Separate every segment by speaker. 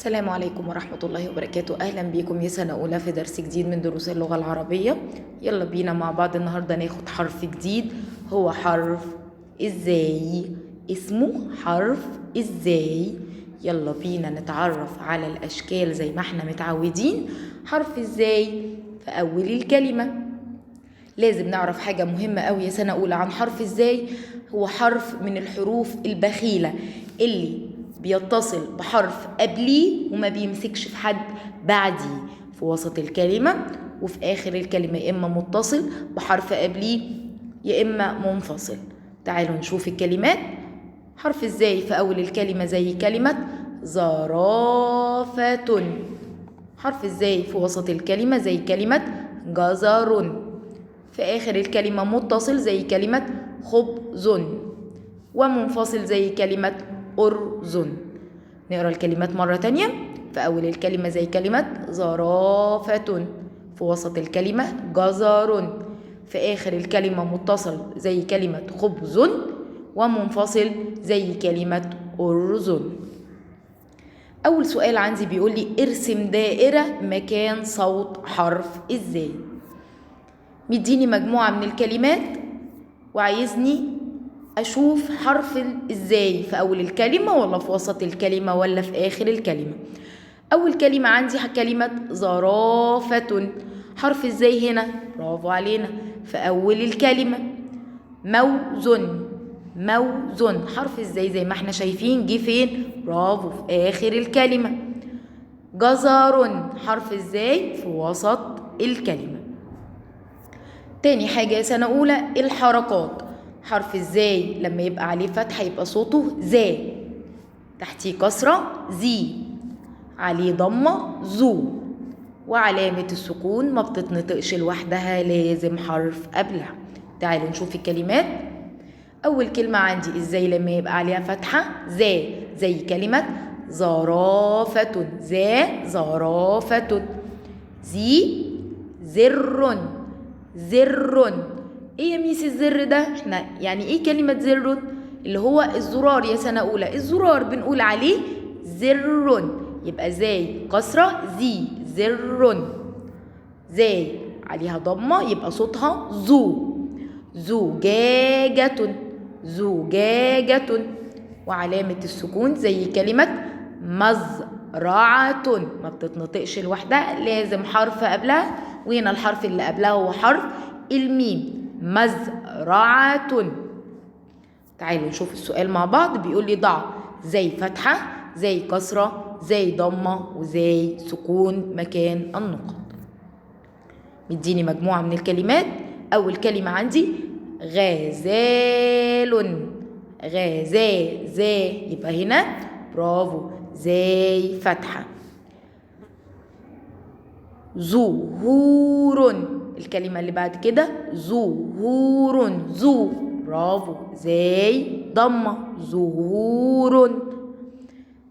Speaker 1: السلام عليكم ورحمة الله وبركاته. أهلا بكم يا سنة أولى في درس جديد من دروس اللغة العربية. يلا بينا مع بعض النهاردة ناخد حرف جديد، هو حرف إزاي. اسمه حرف إزاي. يلا بينا نتعرف على الأشكال زي ما احنا متعودين. حرف إزاي في أول الكلمة. لازم نعرف حاجة مهمة أوي يا سنة أولى عن حرف إزاي. هو حرف من الحروف البخيلة اللي بيتصل بحرف قبليه وما بيمسكش في حد بعديه في وسط الكلمة وفي آخر الكلمة، يا إما متصل بحرف قبليه يا إما منفصل. تعالوا نشوف الكلمات. حرف إزاي في أول الكلمة زي كلمة زرافة. حرف إزاي في وسط الكلمة زي كلمة جزر. في آخر الكلمة متصل زي كلمة خبز، ومنفصل زي كلمة أرز. نقرأ الكلمات مرة تانية. في أول الكلمة زي كلمة زرافة، في وسط الكلمة جزر، في آخر الكلمة متصل زي كلمة خبز، ومنفصل زي كلمة أرز. أول سؤال عندي بيقول لي ارسم دائرة مكان صوت حرف إزاي. مديني مجموعة من الكلمات وعايزني أشوف حرف إزاي في أول الكلمة ولا في وسط الكلمة ولا في آخر الكلمة. أول كلمة عندي كلمة زرافة. حرف إزاي هنا؟ برافو علينا، في أول الكلمة. موز. موز حرف إزاي زي ما احنا شايفين جه فين؟ برافو، في آخر الكلمة. جزر حرف إزاي؟ في وسط الكلمة. تاني حاجة يا سنة أولى الحركات. حرف إزاي لما يبقى عليه فتحة يبقى صوته زا، تحتيه كسرة زي، عليه ضمة زو، وعلامة السكون ما بتتنطقش لوحدها، لازم حرف قبلها. تعالوا نشوف الكلمات. أول كلمة عندي إزاي لما يبقى عليها فتحة زا، زي كلمة زرافة. زا زرافة. زي زر. زر. ايه يا ميس الزر ده؟ احنا يعني ايه كلمة زر؟ اللي هو الزرار يا سنة أولى. الزرار بنقول عليه زر، يبقى زي كسرة زي زر. زي عليها ضمة يبقى صوتها زو. زجاجة. زجاجة. وعلامة السكون زي كلمة مزرعة، ما بتتنطقش لوحدها، لازم حرف قبلها، وهنا الحرف اللي قبلها هو حرف الميم. مزرعة. تعالوا نشوف السؤال مع بعض. بيقول لي ضع زي فتحة زي كسرة زي ضمة وزي سكون مكان النقط. مديني مجموعة من الكلمات. أول كلمة عندي غزال. غزال زي، يبقى هنا برافو زي فتحة. زهور. الكلمة اللي بعد كده زهور. زو برافو زي ضمة زهور.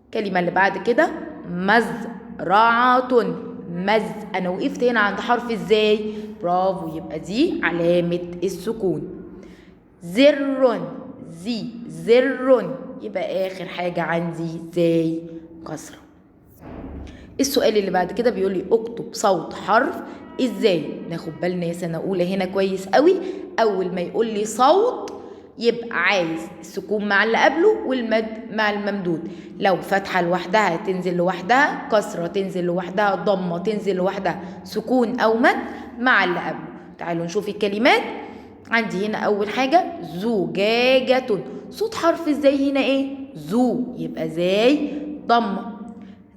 Speaker 1: الكلمة اللي بعد كده مزرعة. مز، أنا وقفت هنا عند حرف إزاي؟ برافو، يبقى دي علامة السكون. زر. زي زر، يبقى آخر حاجة عندي زي كسرة. السؤال اللي بعد كده بيقول لي اكتب صوت حرف إزاي. ناخد بالنا يا سنة أولى هنا كويس قوي. أول ما يقول لي صوت يبقى عايز السكون مع اللي قبله والمد مع الممدود. لو فتحة لوحدها تنزل لوحدها، كسرة تنزل لوحدها، ضمة تنزل لوحدها، سكون أو مد مع اللي قبله. تعالوا نشوف الكلمات. عندي هنا أول حاجة زجاجة. صوت حرف إزاي هنا إيه؟ زو، يبقى زي ضمة.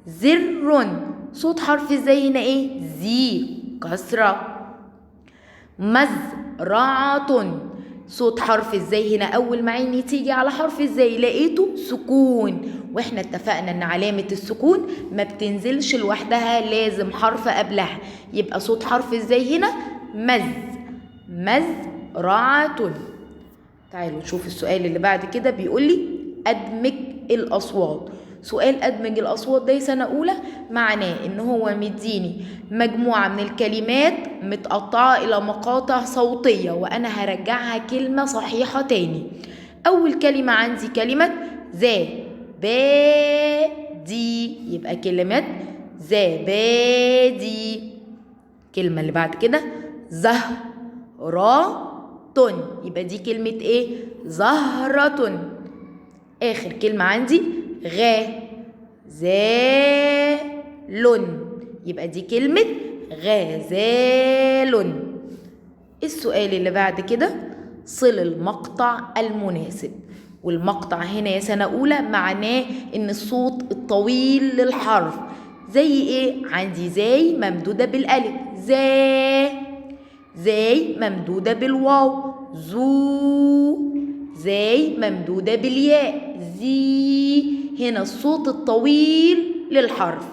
Speaker 1: زر. صوت حرف إزاي هنا إيه؟ زي كسرة. مزرعة. صوت حرف إزاي هنا أول ما عيني تيجي على حرف إزاي لقيته سكون، وإحنا اتفقنا إن علامة السكون ما بتنزلش لوحدها، لازم حرف قبلها، يبقى صوت حرف إزاي هنا مزرعة. تعالوا نشوف السؤال اللي بعد كده. بيقول لي أدمج الأصوات. سؤال أدمج الأصوات ده سنة أولى معناه إن هو مديني مجموعة من الكلمات متقطعة إلى مقاطع صوتية وأنا هرجعها كلمة صحيحة تاني. أول كلمة عندي كلمة ذا. با زبادي، يبقى كلمة زبادي. الكلمة اللي بعد كده زهرة، يبقى دي كلمة ايه؟ زهرة. آخر كلمة عندي غازال، يبقى دي كلمة غزال. السؤال اللي بعد كده صل المقطع المناسب. والمقطع هنا يا سنة أولى معناه إن الصوت الطويل للحرف زي إيه؟ عندي زي ممدودة بالألف، زي ممدودة بالواو، زي ممدودة بالياء، هنا الصوت الطويل للحرف.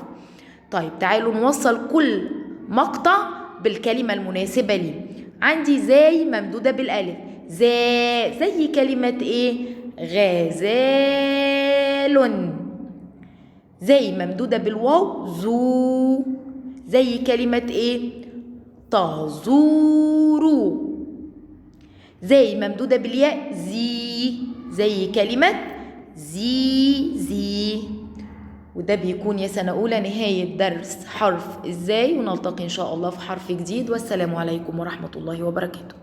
Speaker 1: طيب تعالوا نوصل كل مقطع بالكلمة المناسبة ليه. عندي زي ممدودة بالألف، زي كلمة إيه؟ غزال. زي ممدودة بالواو، زي كلمة إيه؟ تزور. زي ممدودة بالياء، زي كلمة زي. وده بيكون يا سنة أولى نهاية درس حرف إزاي، ونلتقي إن شاء الله في حرف جديد. والسلام عليكم ورحمة الله وبركاته.